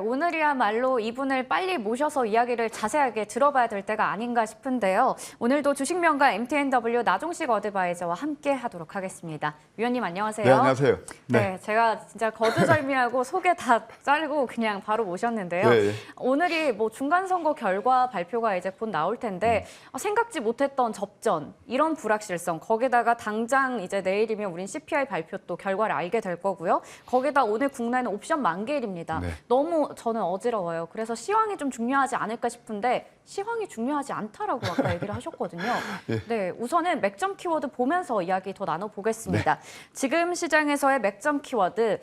오늘이야말로 이분을 빨리 모셔서 이야기를 자세하게 들어봐야 될 때가 아닌가 싶은데요. 오늘도 주식명가 MTNW 나종식 어드바이저와 함께 하도록 하겠습니다. 위원님 안녕하세요. 네, 안녕하세요. 네, 제가 진짜 거두절미하고 소개 다 자르고 그냥 바로 모셨는데요. 네. 오늘이 뭐 중간선거 결과 발표가 이제 곧 나올 텐데 생각지 못했던 접전, 이런 불확실성, 거기다가 당장 이제 내일이면 우린 CPI 발표 또 결과를 알게 될 거고요. 거기다 오늘 국내는 옵션 만기일입니다. 네. 너무 저는 어지러워요. 그래서 시황이 좀 중요하지 않을까 싶은데 시황이 중요하지 않다라고 아까 얘기를 하셨거든요. 네, 우선은 맥점 키워드 보면서 이야기 더 나눠보겠습니다. 지금 시장에서의 맥점 키워드,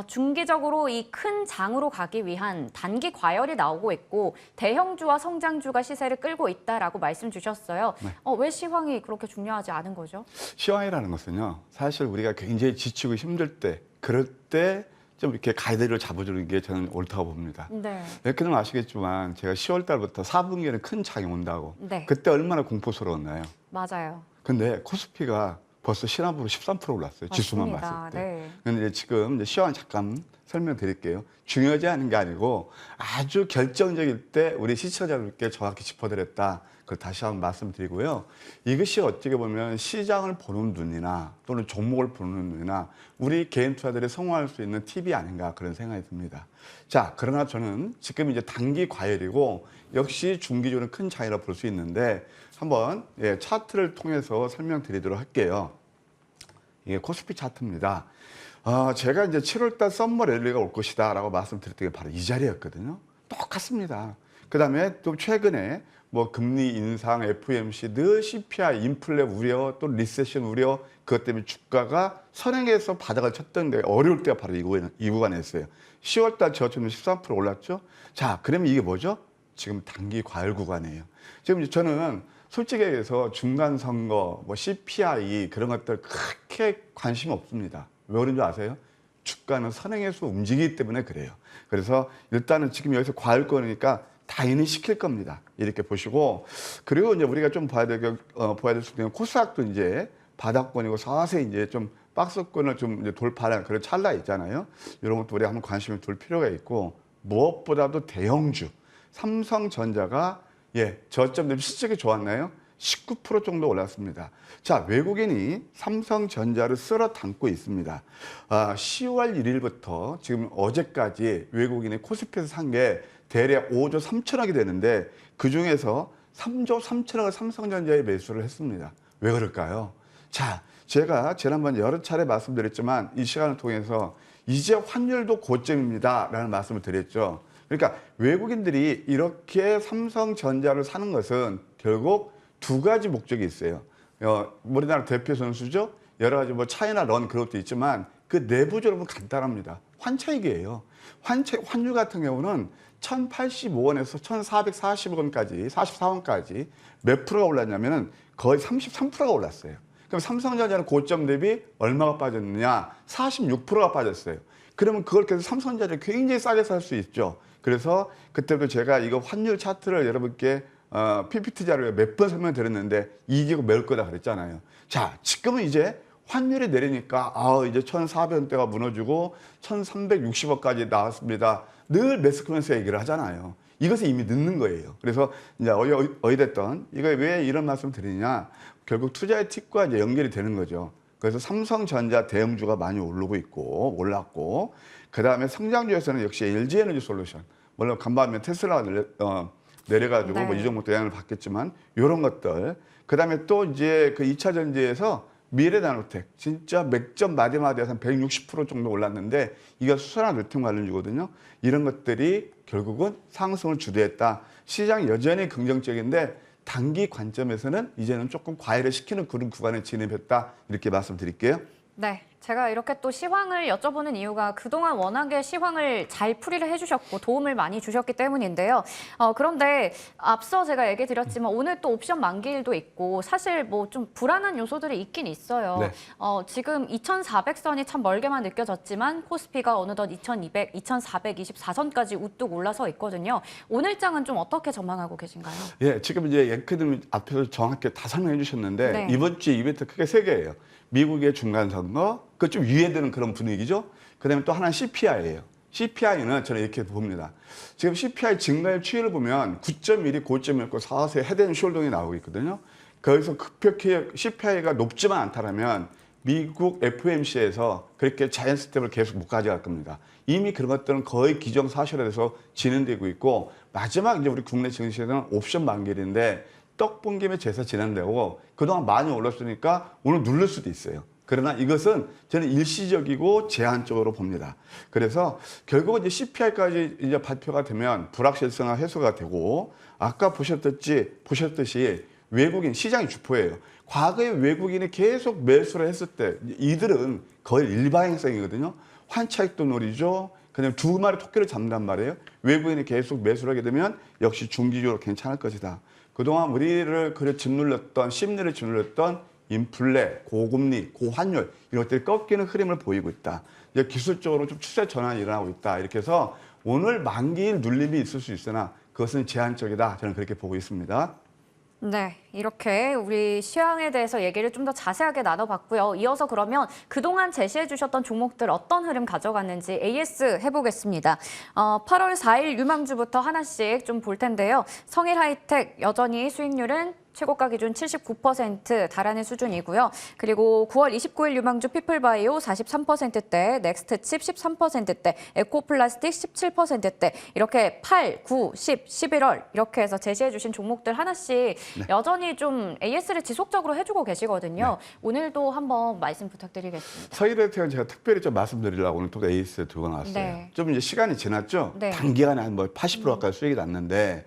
중기적으로 이 큰 장으로 가기 위한 단기 과열이 나오고 있고 대형주와 성장주가 시세를 끌고 있다라고 말씀 주셨어요. 왜 시황이 그렇게 중요하지 않은 거죠? 시황이라는 것은요, 사실 우리가 굉장히 지치고 힘들 때, 그럴 때 좀 이렇게 가이드를 잡아주는 게 저는 옳다고 봅니다. 네. 여러분은 아시겠지만 제가 10월 달부터 4분기에는 큰 장이 온다고. 네. 그때 얼마나 공포스러웠나요? 맞아요. 근데 코스피가 벌써 시나브로 13% 올랐어요. 지수만 맞습니다. 봤을 때. 네. 그런데 지금 이제 시황 잠깐 설명드릴게요. 중요하지 않은 게 아니고 아주 결정적일 때 우리 시청자분께 정확히 짚어드렸다. 그걸 다시 한번 말씀드리고요. 이것이 어떻게 보면 시장을 보는 눈이나 또는 종목을 보는 눈이나 우리 개인 투자들이 성공할 수 있는 팁이 아닌가 그런 생각이 듭니다. 자, 그러나 저는 지금 이제 단기 과열이고 역시 중기적으로는 큰 차이라 볼 수 있는데 한번 차트를 통해서 설명드리도록 할게요. 이게 코스피 차트입니다. 제가 이제 7월달 썸머 랠리가 올 것이다 라고 말씀드렸던 게 바로 이 자리였거든요. 똑같습니다. 그 다음에 또 최근에 뭐 금리 인상, FOMC, 늘 CPI, 인플레 우려, 또 리세션 우려, 그것 때문에 주가가 선행해서 바닥을 쳤던 데 어려울 때가 바로 이 구간이었어요. 10월달 저점은 13% 올랐죠. 자, 그러면 이게 뭐죠? 지금 단기 과열 구간이에요. 지금 저는 솔직히 얘기해서 중간 선거, 뭐 CPI 그런 것들 그렇게 관심 없습니다. 왜 그런 줄 아세요? 주가는 선행해서 움직이기 때문에 그래요. 그래서 일단은 지금 여기서 과열권이니까 당연히 시킬 겁니다. 이렇게 보시고, 그리고 이제 우리가 좀 봐야 될 수 있는 코스닥도 이제 바닥권이고 서서히 이제 좀 박스권을 좀 이제 돌파하는 그런 찰나 있잖아요. 이런 것도 우리 한번 관심을 둘 필요가 있고, 무엇보다도 대형주 삼성전자가 저점 대비 실적이 좋았나요? 19% 정도 올랐습니다. 자, 외국인이 삼성전자를 쓸어 담고 있습니다. 10월 1일부터 지금 어제까지 외국인이 코스피에서 산 게 대략 5조 3천억이 되는데 그중에서 3조 3천억을 삼성전자에 매수를 했습니다. 왜 그럴까요? 자, 제가 지난번 여러 차례 말씀드렸지만 이 시간을 통해서 이제 환율도 고점입니다 라는 말씀을 드렸죠. 그러니까 외국인들이 이렇게 삼성전자를 사는 것은 결국 두 가지 목적이 있어요. 우리나라 대표 선수죠. 여러 가지 뭐 차이나 런 그런 것도 있지만 그 내부적으로 간단합니다. 환차익이에요. 환율 같은 경우는 1,085원에서 1,440원까지, 44원까지 몇 프로가 올랐냐면은 거의 33%가 올랐어요. 그럼 삼성전자는 고점 대비 얼마가 빠졌느냐? 46%가 빠졌어요. 그러면 그걸 계속 삼성전자를 굉장히 싸게 살 수 있죠. 그래서 그때도 제가 이거 환율 차트를 여러분께 PPT 자료에 몇 번 설명드렸는데 이기고 매울 거다 그랬잖아요. 자, 지금은 이제 환율이 내리니까 이제 1,400원대가 무너지고 1,360원까지 나왔습니다. 늘 매스컴에서 얘기를 하잖아요. 이것은 이미 늦는 거예요. 그래서 이제 어찌됐든 이거 왜 이런 말씀을 드리냐? 결국 투자의 팁과 이제 연결이 되는 거죠. 그래서 삼성전자 대형주가 많이 오르고 있고 올랐고, 그 다음에 성장주에서는 역시 LG에너지솔루션, 물론 간밤에 테슬라가 내려가지고 뭐 이 종목도 영향을 받겠지만 이런 것들, 그 다음에 또 이제 그 2차 전지에서 미래나노텍 진짜 맥점 마디마디에서 한 160% 정도 올랐는데 이거 수소나 리튬 관련주거든요. 이런 것들이 결국은 상승을 주도했다. 시장 여전히 긍정적인데 단기 관점에서는 이제는 조금 과열을 시키는 그런 구간에 진입했다. 이렇게 말씀드릴게요. 네, 제가 이렇게 또 시황을 여쭤보는 이유가 그동안 워낙에 시황을 잘 풀이를 해주셨고 도움을 많이 주셨기 때문인데요. 그런데 앞서 제가 얘기 드렸지만 오늘 또 옵션 만기일도 있고 사실 뭐 좀 불안한 요소들이 있긴 있어요. 네. 지금 2,400선이 참 멀게만 느껴졌지만 코스피가 어느덧 2,200, 2,424선까지 우뚝 올라서 있거든요. 오늘 장은 좀 어떻게 전망하고 계신가요? 예, 지금 이제 앵커님 앞에서 정확히 다 설명해 주셨는데 네. 이번 주에 이벤트 크게 세 개예요. 미국의 중간 선거, 그 좀 유예되는 그런 분위기죠. 그다음에 또 하나는 CPI예요. CPI는 저는 이렇게 봅니다. 지금 CPI 증가율 추이를 보면 9.1이 고점이었고 4세 헤드앤 숄더이 나오고 있거든요. 거기서 급격히 CPI가 높지만 않다면 미국 FOMC에서 그렇게 자이언트 스텝을 계속 못 가져갈 겁니다. 이미 그런 것들은 거의 기정사실화돼서 진행되고 있고 마지막 이제 우리 국내 증시에는 옵션 만기일인데 떡 본 김에 제사 지난다고 그동안 많이 올랐으니까 오늘 누를 수도 있어요. 그러나 이것은 저는 일시적이고 제한적으로 봅니다. 그래서 결국은 이제 CPI까지 이제 발표가 되면 불확실성은 해소가 되고 아까 보셨듯이 외국인 시장이 주포예요. 과거에 외국인이 계속 매수를 했을 때 이들은 거의 일방향성이거든요. 환차익도 노리죠. 그냥 두 마리 토끼를 잡는단 말이에요. 외국인이 계속 매수를 하게 되면 역시 중기적으로 괜찮을 것이다. 그동안 우리를 짓눌렀던 심리를 짓눌렀던 인플레, 고금리, 고환율 이런 것들이 꺾이는 흐름을 보이고 있다. 이제 기술적으로 좀 추세 전환이 일어나고 있다. 이렇게 해서 오늘 만기일 눌림이 있을 수 있으나 그것은 제한적이다. 저는 그렇게 보고 있습니다. 네, 이렇게 우리 시황에 대해서 얘기를 좀 더 자세하게 나눠봤고요. 이어서 그러면 그동안 제시해 주셨던 종목들 어떤 흐름 가져갔는지 AS 해보겠습니다. 8월 4일 유망주부터 하나씩 좀 볼 텐데요. 성일하이텍 여전히 수익률은 최고가 기준 79% 달하는 수준이고요. 그리고 9월 29일 유망주 피플바이오 43%대, 넥스트칩 13%대, 에코플라스틱 17%대 이렇게 8, 9, 10, 11월 이렇게 해서 제시해 주신 종목들 하나씩 네. 여전히 좀 AS를 지속적으로 해주고 계시거든요. 네. 오늘도 한번 말씀 부탁드리겠습니다. 서일에 제가 특별히 좀 말씀드리려고 오늘 또 에이스 들고 나왔어요. 네. 좀 이제 시간이 지났죠? 네. 단기간에 한 뭐 80% 가까이 수익이 났는데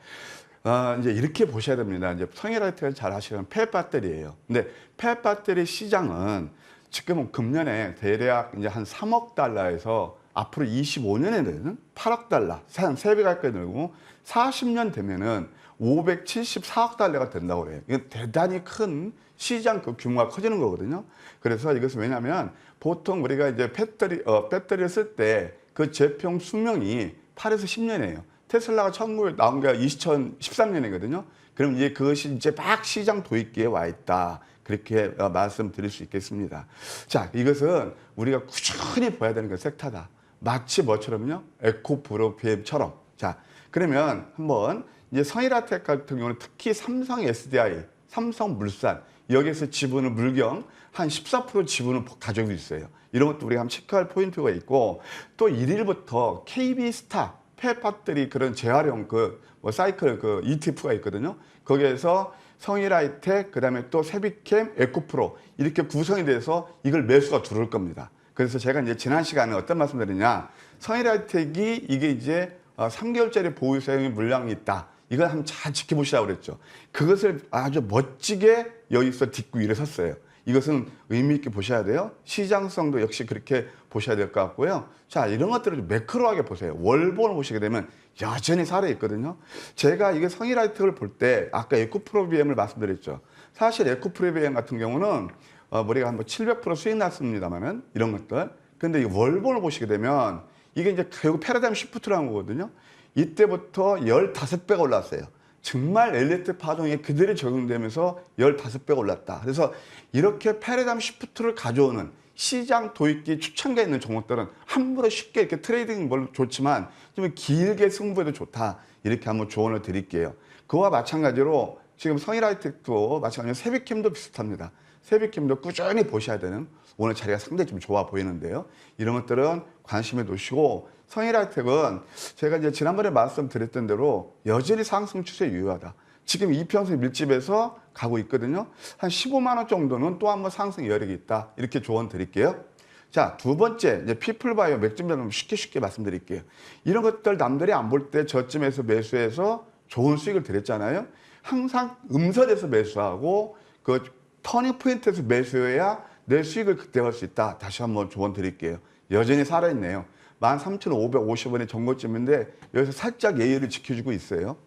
이제 이렇게 보셔야 됩니다. 이제 성일라이트를 잘 아시는 폐배터리예요. 근데 폐배터리 시장은 지금은 금년에 대략 이제 한 3억 달러에서 앞으로 25년에는 8억 달러, 한 3배 가까이 늘고 40년 되면은 574억 달러가 된다고 그래요. 이건 대단히 큰 시장 그 규모가 커지는 거거든요. 그래서 이것은 왜냐하면 보통 우리가 이제 배터리를 쓸 때 그 제품 수명이 8에서 10년이에요. 테슬라가 처음 나온 게 2013년이거든요. 그럼 이제 그것이 이제 막 시장 도입기에 와 있다. 그렇게 말씀드릴 수 있겠습니다. 자, 이것은 우리가 꾸준히 봐야 되는 그 섹터다. 마치 뭐처럼요? 에코프로 BM처럼. 자, 그러면 한번 이제 성일아텍 같은 경우는 특히 삼성 SDI, 삼성물산 여기에서 지분을 물경 한 14% 지분을 가지고 있어요. 이런 것도 우리가 한번 체크할 포인트가 있고 또 1일부터 KB스타 폐배터리 그런 재활용 사이클 ETF가 있거든요. 거기에서 성일하이텍 그다음에 또 세비캠, 에코프로 이렇게 구성이 돼서 이걸 매수가 들어올 겁니다. 그래서 제가 이제 지난 시간에 어떤 말씀드리냐, 성일하이텍이 이게 이제 3개월짜리 보유 사용이 물량이 있다. 이걸 한번 잘 지켜보시라고 그랬죠. 그것을 아주 멋지게 여기서 딛고 일어섰어요. 이것은 의미 있게 보셔야 돼요. 시장성도 역시 그렇게 보셔야 될 것 같고요. 자, 이런 것들을 좀 매크로하게 보세요. 월봉을 보시게 되면 여전히 살아있거든요. 제가 이게 성일하이텍을 볼 때 아까 에코프로비엠을 말씀드렸죠. 사실 에코프로비엠 같은 경우는 우리가 한 700% 수익 났습니다만은 이런 것들. 근데 이 월봉을 보시게 되면 이게 이제 결국 패러다임 시프트라는 거거든요. 이때부터 15배가 올랐어요. 정말 엘리트 파동에 그대로 적용되면서 15배가 올랐다. 그래서 이렇게 패러다임 시프트를 가져오는 시장 도입기 추천가 있는 종목들은 함부로 쉽게 이렇게 트레이딩 뭘 좋지만 좀 길게 승부해도 좋다. 이렇게 한번 조언을 드릴게요. 그와 마찬가지로 지금 성일하이텍도 마찬가지로 세비캠도 비슷합니다. 세비캠도 꾸준히 보셔야 되는 오늘 자리가 상당히 좀 좋아 보이는데요. 이런 것들은 관심에 놓으시고 성일하이텍은 제가 이제 지난번에 말씀드렸던 대로 여전히 상승 추세 유효하다. 지금 이평선 밀집에서 가고 있거든요. 한 15만 원 정도는 또 한번 상승 여력이 있다. 이렇게 조언 드릴게요. 자, 두 번째 이제 피플바이오 맥주면 쉽게 말씀드릴게요. 이런 것들 남들이 안 볼 때 저쯤에서 매수해서 좋은 수익을 드렸잖아요. 항상 음선에서 매수하고 그 터닝 포인트에서 매수해야 내 수익을 극대화할 수 있다. 다시 한번 조언 드릴게요. 여전히 살아있네요. 13,550원의 정고점인데 여기서 살짝 예의를 지켜주고 있어요.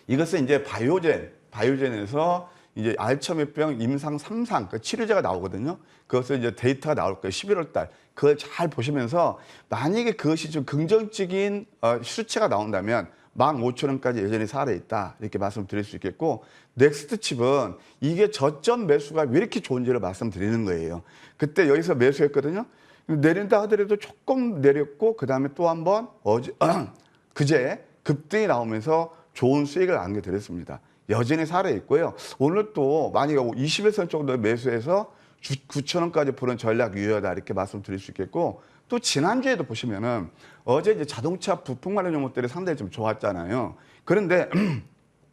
이것은 이제 바이오젠에서 이제 알츠하이머병 임상 3상 그 치료제가 나오거든요. 그것을 이제 데이터가 나올 거예요. 11월 달. 그걸 잘 보시면서 만약에 그것이 좀 긍정적인 수치가 나온다면 15,000원까지 여전히 살아있다. 이렇게 말씀드릴 수 있겠고, 넥스트 칩은 이게 저점 매수가 왜 이렇게 좋은지를 말씀드리는 거예요. 그때 여기서 매수했거든요. 내린다 하더라도 조금 내렸고, 그 다음에 또 한번 그제 급등이 나오면서 좋은 수익을 안겨드렸습니다. 여전히 살아있고요. 오늘 또 만약에 21선 정도 매수해서 9,000원까지 보는 전략 유효하다. 이렇게 말씀드릴 수 있겠고, 또 지난주에도 보시면은 어제 이제 자동차 부품 관련 종목들이 상당히 좀 좋았잖아요. 그런데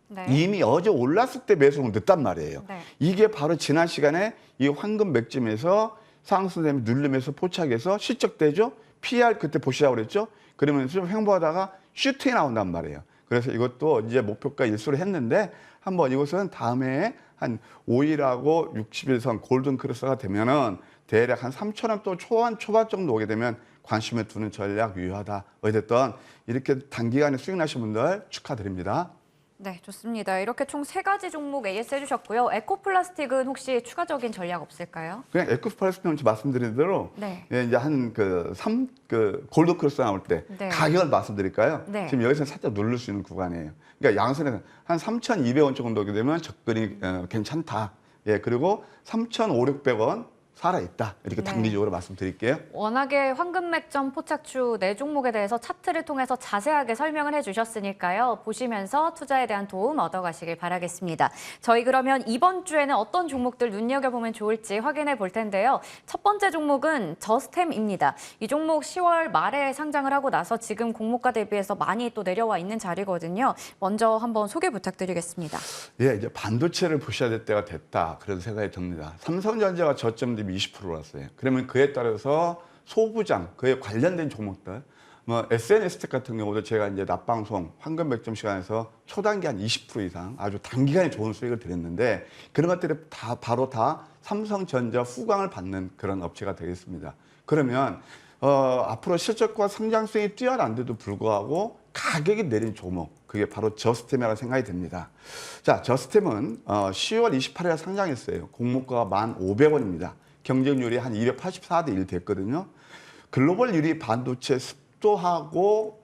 네. 이미 어제 올랐을 때 매수가 늦단 말이에요. 네. 이게 바로 지난 시간에 이 황금 맥점에서 상승되면 누르면서 포착해서 실적되죠. PR 그때 보시라고 그랬죠. 그러면서 좀 횡보하다가 슈팅이 나온단 말이에요. 그래서 이것도 이제 목표가 일수를 했는데 한번 이것은 다음에 한 5일하고 60일선 골든 크로스가 되면은 대략 한 3,000원 또 초반 정도 오게 되면 관심을 두는 전략 유효하다. 어쨌든 이렇게 단기간에 수익 나신 분들 축하드립니다. 네, 좋습니다. 이렇게 총 3가지 종목 AS 해주셨고요. 에코플라스틱은 혹시 추가적인 전략 없을까요? 그냥 에코플라스틱은 말씀드린 대로 네. 예, 이제 한 골드 크로스 나올 때 네. 가격을 말씀드릴까요? 네. 지금 여기서 살짝 누를 수 있는 구간이에요. 그러니까 양선에서 한 3,200원 정도 오게 되면 접근이 괜찮다. 예, 그리고 3,500, 600원 살아있다. 이렇게 네. 단기적으로 말씀드릴게요. 워낙에 황금맥점 포착추 4종목에 대해서 차트를 통해서 자세하게 설명을 해주셨으니까요. 보시면서 투자에 대한 도움 얻어가시길 바라겠습니다. 저희 그러면 이번 주에는 어떤 종목들 눈여겨보면 좋을지 확인해 볼 텐데요. 첫 번째 종목은 저스템입니다. 이 종목 10월 말에 상장을 하고 나서 지금 공모가 대비해서 많이 또 내려와 있는 자리거든요. 먼저 한번 소개 부탁드리겠습니다. 예, 이제 반도체를 보셔야 될 때가 됐다. 그런 생각이 듭니다. 삼성전자가 저점 대비 20% 올랐어요. 그러면 그에 따라서 소부장, 그에 관련된 종목들, 뭐 SNS텍 같은 경우도 제가 이제 낮방송 황금 맥점 시간에서 초단기 한 20% 이상 아주 단기간에 좋은 수익을 드렸는데 그런 것들이 다 바로 다 삼성전자 후광을 받는 그런 업체가 되겠습니다. 그러면 앞으로 실적과 성장성이 뛰어난데도 불구하고 가격이 내린 종목, 그게 바로 저스템이라고 생각이 듭니다. 자, 저스템은 10월 28일에 상장했어요. 공모가가 1,500원입니다. 경쟁률이 한 284대 1 됐거든요. 글로벌 유리 반도체 습도하고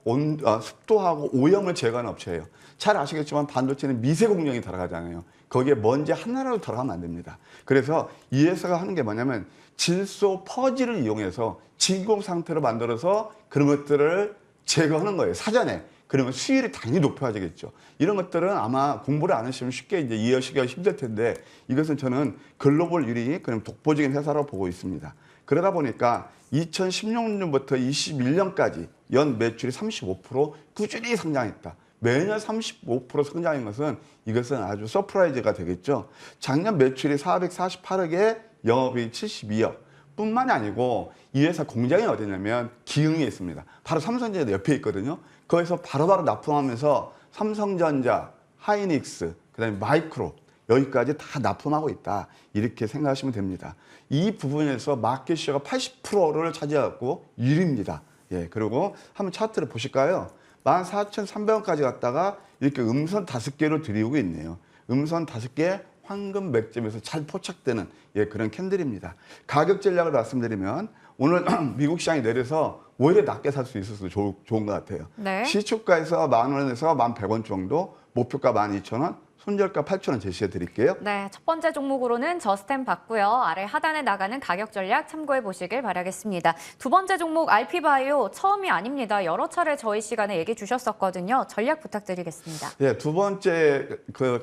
오염을 제거하는 업체예요. 잘 아시겠지만 반도체는 미세 공정이 들어가잖아요. 거기에 먼지 하나라도 들어가면 안 됩니다. 그래서 이 회사가 하는 게 뭐냐면 질소 퍼지를 이용해서 진공 상태로 만들어서 그런 것들을 제거하는 거예요. 사전에. 그러면 수율이 당연히 높아지겠죠. 이런 것들은 아마 공부를 안 하시면 쉽게 이제 이해하시기가 힘들 텐데 이것은 저는 글로벌 유리 그럼 독보적인 회사라고 보고 있습니다. 그러다 보니까 2016년부터 21년까지 연 매출이 35% 꾸준히 성장했다. 매년 35% 성장한 것은 이것은 아주 서프라이즈가 되겠죠. 작년 매출이 448억에 영업이익 72억. 뿐만이 아니고 이 회사 공장이 어디냐면 기흥에 있습니다. 바로 삼성전자 옆에 있거든요. 거기서 바로바로 납품하면서 삼성전자, 하이닉스, 그다음에 마이크로 여기까지 다 납품하고 있다. 이렇게 생각하시면 됩니다. 이 부분에서 마켓시어가 80%를 차지하고 1위입니다. 예, 그리고 한번 차트를 보실까요? 14,300원까지 갔다가 이렇게 음선 5개로 들이우고 있네요. 음선 5개 황금 맥점에서 잘 포착되는 그런 캔들입니다. 가격 전략을 말씀드리면 오늘 미국 시장이 내려서 오히려 낮게 살 수 있어서 좋은 것 같아요. 네. 시초가에서 10,000원에서 1,100원 정도, 목표가 12,000원, 손절가 8,000원 제시해 드릴게요. 네, 첫 번째 종목으로는 저스템 봤고요. 아래 하단에 나가는 가격 전략 참고해 보시길 바라겠습니다. 두 번째 종목 RP바이오 처음이 아닙니다. 여러 차례 저희 시간에 얘기 주셨었거든요. 전략 부탁드리겠습니다. 예, 두 번째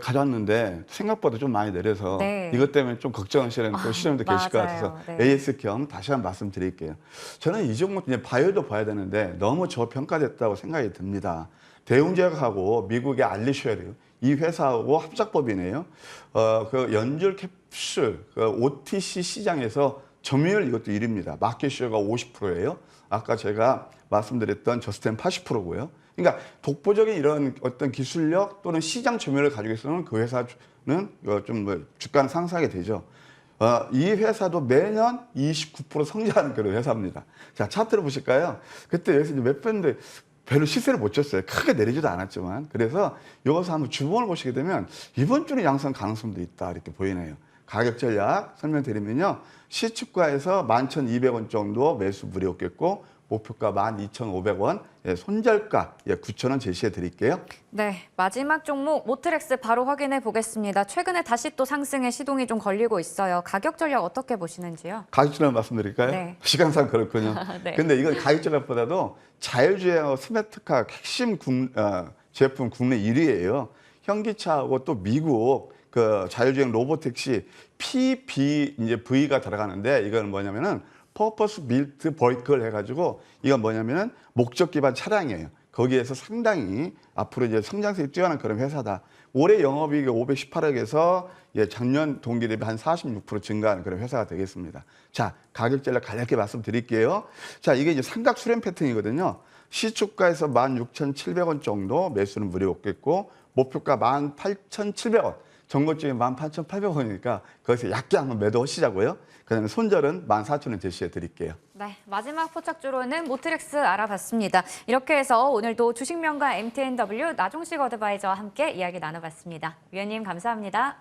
가져왔는데 생각보다 좀 많이 내려서 네. 이것 때문에 좀 걱정하시는 또 시청자분들 계실 것 맞아요. 같아서 네. AS 겸 다시 한번 말씀드릴게요. 저는 이 종목 이제 바이오도 봐야 되는데 너무 저평가됐다고 생각이 듭니다. 대웅제약하고 미국의 알리쉐르 이 회사하고 합작법이네요. 그 연줄 캡슐 OTC 시장에서 점유율 이것도 1위입니다. 마켓시어가 50%예요. 아까 제가 말씀드렸던 저스템 80%고요. 그러니까 독보적인 이런 어떤 기술력 또는 시장 점유율을 가지고 있으면 그 회사는 좀 주가는 상승하게 되죠. 이 회사도 매년 29% 성장하는 그런 회사입니다. 자, 차트를 보실까요? 그때 여기서 이제 몇 번인데 별로 시세를 못 줬어요. 크게 내리지도 않았지만. 그래서 여기서 한번 주봉을 보시게 되면 이번 주는 양성 가능성도 있다. 이렇게 보이네요. 가격 전략 설명드리면요. 시초가에서 11,200원 정도 매수 무리였겠고 목표가 12,500원, 예, 손절가 9,000원 제시해 드릴게요. 네, 마지막 종목 모트렉스 바로 확인해 보겠습니다. 최근에 다시 또 상승의 시동이 좀 걸리고 있어요. 가격 전략 어떻게 보시는지요? 가격 전략 말씀드릴까요? 네. 시간상 그렇군요. 네. 근데 이건 가격 전략보다도 자율주행하고 스마트카 핵심 제품 국내 1위예요. 현기차하고 또 미국 그 자율주행 로보택시 PBV가 들어가는데 이건 뭐냐면은 퍼포스 빌트 버이클 해가지고 이건 뭐냐면은 목적 기반 차량이에요. 거기에서 상당히 앞으로 이제 성장성이 뛰어난 그런 회사다. 올해 영업이익이 518억에서 작년 동기 대비 한 46% 증가하는 그런 회사가 되겠습니다. 자, 가격 전략 간략히 말씀드릴게요. 자, 이게 이제 삼각 수렴 패턴이거든요. 시초가에서 16,700원 정도 매수는 무리 없겠고 목표가 18,700원. 전고점이 18,800원이니까 거기서 얕게 한번 매도하시자고요. 그다음에 손절은 14,000원 제시해 드릴게요. 네, 마지막 포착주로는 모트렉스 알아봤습니다. 이렇게 해서 오늘도 주식명가 MTNW 나종식 어드바이저와 함께 이야기 나눠봤습니다. 위원님 감사합니다.